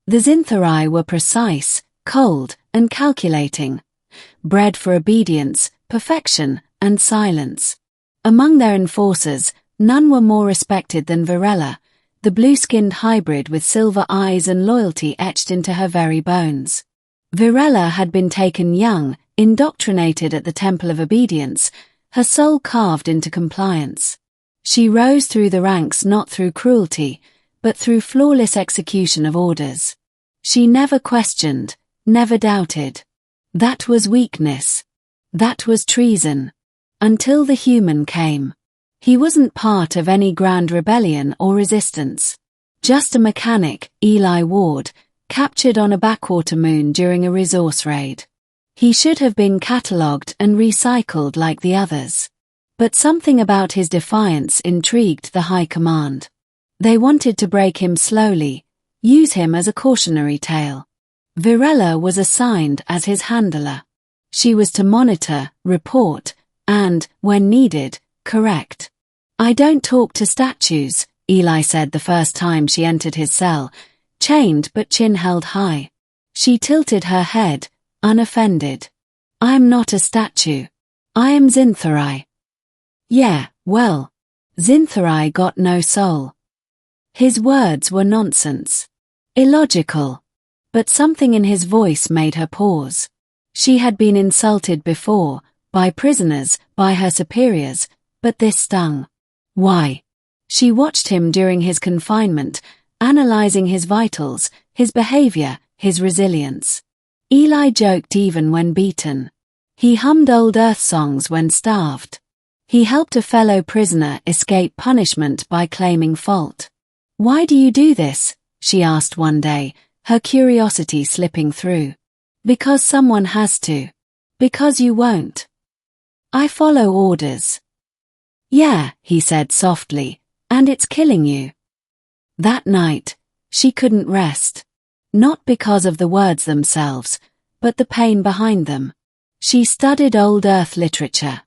The Zynthari were precise, cold, and calculating, bred for obedience, perfection, and silence. Among their enforcers, none were more respected than Virella, the blue-skinned hybrid with silver eyes and loyalty etched into her very bones. Virella had been taken young, indoctrinated at the temple of obedience, her soul carved into compliance. She rose through the ranks not through cruelty, but through flawless execution of orders. She never questioned, never doubted. That was weakness. That was treason. Until the human came. He wasn't part of any grand rebellion or resistance. Just a mechanic, Eli Ward, captured on a backwater moon during a resource raid. He should have been catalogued and recycled like the others. But something about his defiance intrigued the High Command. They wanted to break him slowly, use him as a cautionary tale. Virella was assigned as his handler. She was to monitor, report, and, when needed, correct. "I don't talk to statues," Eli said the first time she entered his cell, chained but chin held high. She tilted her head, unoffended. "I'm not a statue. I am Zynthari." "Yeah, well, Zynthari got no soul." His words were nonsense. Illogical. But something in his voice made her pause. She had been insulted before, by prisoners, by her superiors, but this stung. Why? She watched him during his confinement, analyzing his vitals, his behavior, his resilience. Eli joked even when beaten. He hummed old earth songs when starved. He helped a fellow prisoner escape punishment by claiming fault. "Why do you do this?" she asked one day, her curiosity slipping through. "Because someone has to. Because you won't." "I follow orders." "Yeah," he said softly, "and it's killing you." That night, she couldn't rest. Not because of the words themselves, but the pain behind them. She studied old earth literature.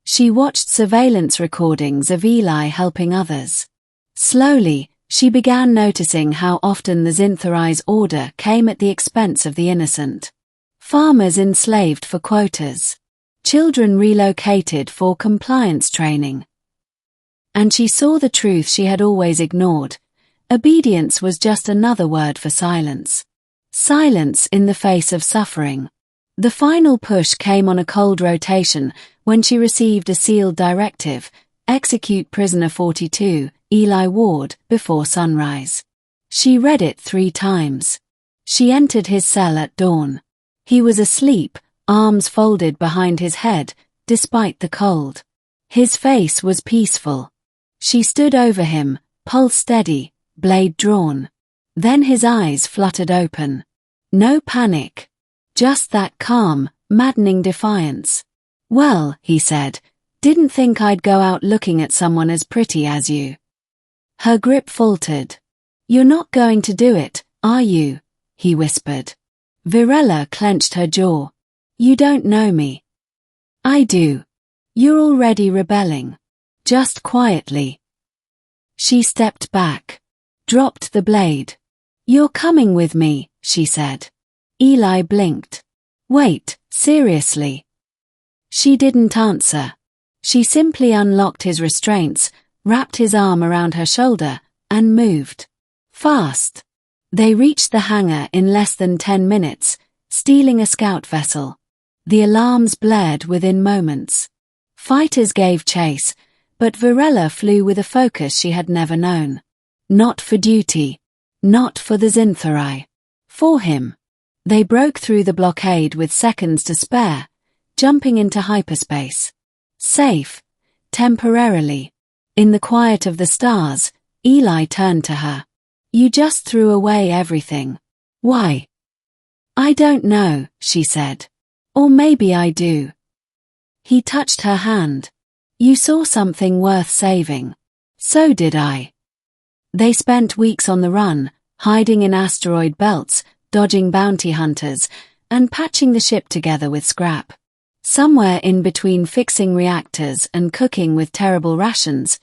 She watched surveillance recordings of Eli helping others. Slowly, she began noticing how often the Zynthari's order came at the expense of the innocent. Farmers enslaved for quotas. Children relocated for compliance training. And she saw the truth she had always ignored. Obedience was just another word for silence. Silence in the face of suffering. The final push came on a cold rotation when she received a sealed directive: execute prisoner 42, Eli Ward, before sunrise. She read it 3 times. She entered his cell at dawn. He was asleep, arms folded behind his head, despite the cold. His face was peaceful. She stood over him, pulse steady, blade drawn. Then his eyes fluttered open. No panic. Just that calm, maddening defiance. "Well," he said, "didn't think I'd go out looking at someone as pretty as you." Her grip faltered. "You're not going to do it, are you?" he whispered. Virella clenched her jaw. "You don't know me." "I do. You're already rebelling. Just quietly." She stepped back. Dropped the blade. "You're coming with me," she said. Eli blinked. "Wait, seriously?" She didn't answer. She simply unlocked his restraints, wrapped his arm around her shoulder, and moved. Fast. They reached the hangar in less than 10 minutes, stealing a scout vessel. The alarms blared within moments. Fighters gave chase, but Virella flew with a focus she had never known. Not for duty. Not for the Zynthari. For him. They broke through the blockade with seconds to spare, jumping into hyperspace. Safe. Temporarily. In the quiet of the stars, Eli turned to her. "You just threw away everything. Why?" "I don't know," she said. "Or maybe I do." He touched her hand. "You saw something worth saving. So did I." They spent weeks on the run, hiding in asteroid belts, dodging bounty hunters, and patching the ship together with scrap. Somewhere in between fixing reactors and cooking with terrible rations,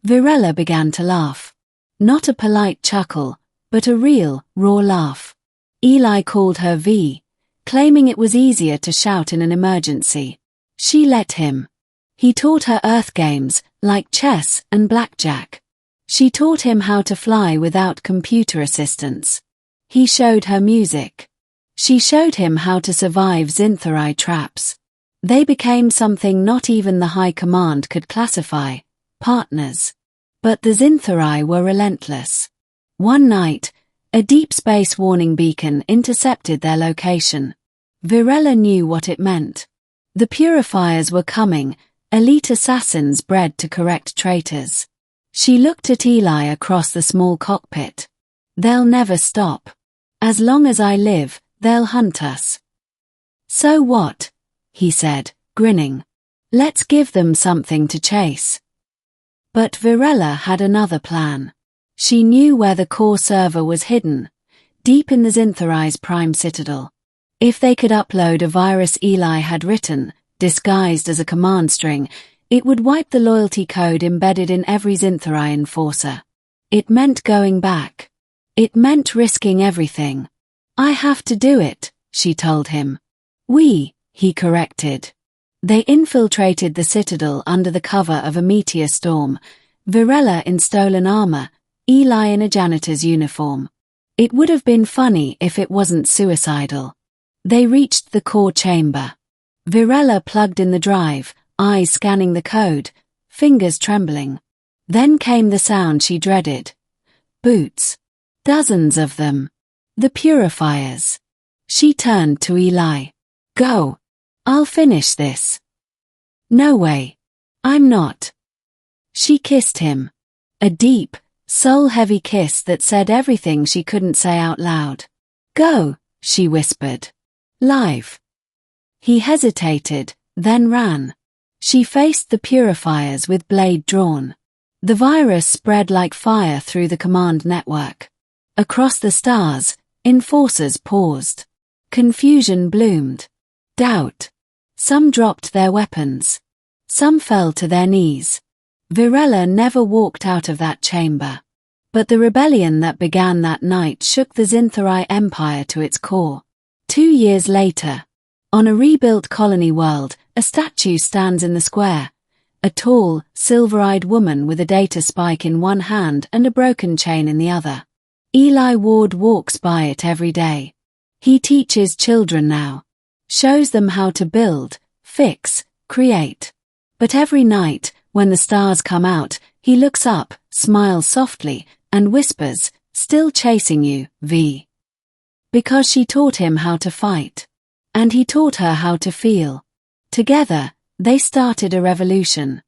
Virella began to laugh. Not a polite chuckle, but a real, raw laugh. Eli called her V, claiming it was easier to shout in an emergency. She let him. He taught her earth games, like chess and blackjack. She taught him how to fly without computer assistance. He showed her music. She showed him how to survive Zynthari traps. They became something not even the high command could classify, partners. But the Zynthari were relentless. One night, a deep space warning beacon intercepted their location. Virella knew what it meant. The purifiers were coming, elite assassins bred to correct traitors. She looked at Eli across the small cockpit. They'll never stop. As long as I live, they'll hunt us. So what? He said, grinning. Let's give them something to chase. But Virella had another plan. She knew where the core server was hidden, deep in the Zynthari's prime citadel. If they could upload a virus Eli had written, disguised as a command string, it would wipe the loyalty code embedded in every Zynthari enforcer. It meant going back. It meant risking everything. I have to do it, she told him. He corrected. They infiltrated the citadel under the cover of a meteor storm, Virella in stolen armor, Eli in a janitor's uniform. It would have been funny if it wasn't suicidal. They reached the core chamber. Virella plugged in the drive, eyes scanning the code, fingers trembling. Then came the sound she dreaded. Boots. Dozens of them. The purifiers. She turned to Eli. Go. I'll finish this. No way. I'm not. She kissed him. A deep, soul-heavy kiss that said everything she couldn't say out loud. Go, she whispered. Live. He hesitated, then ran. She faced the purifiers with blade drawn. The virus spread like fire through the command network. Across the stars, enforcers paused. Confusion bloomed. Doubt. Some dropped their weapons. Some fell to their knees. Virella never walked out of that chamber. But the rebellion that began that night shook the Zynthari Empire to its core. 2 years later, on a rebuilt colony world, a statue stands in the square. A tall, silver-eyed woman with a data spike in one hand and a broken chain in the other. Eli Ward walks by it every day. He teaches children now. Shows them how to build, fix, create. But every night, when the stars come out, he looks up, smiles softly, and whispers, "Still chasing you, V." Because she taught him how to fight. And he taught her how to feel. Together, they started a revolution.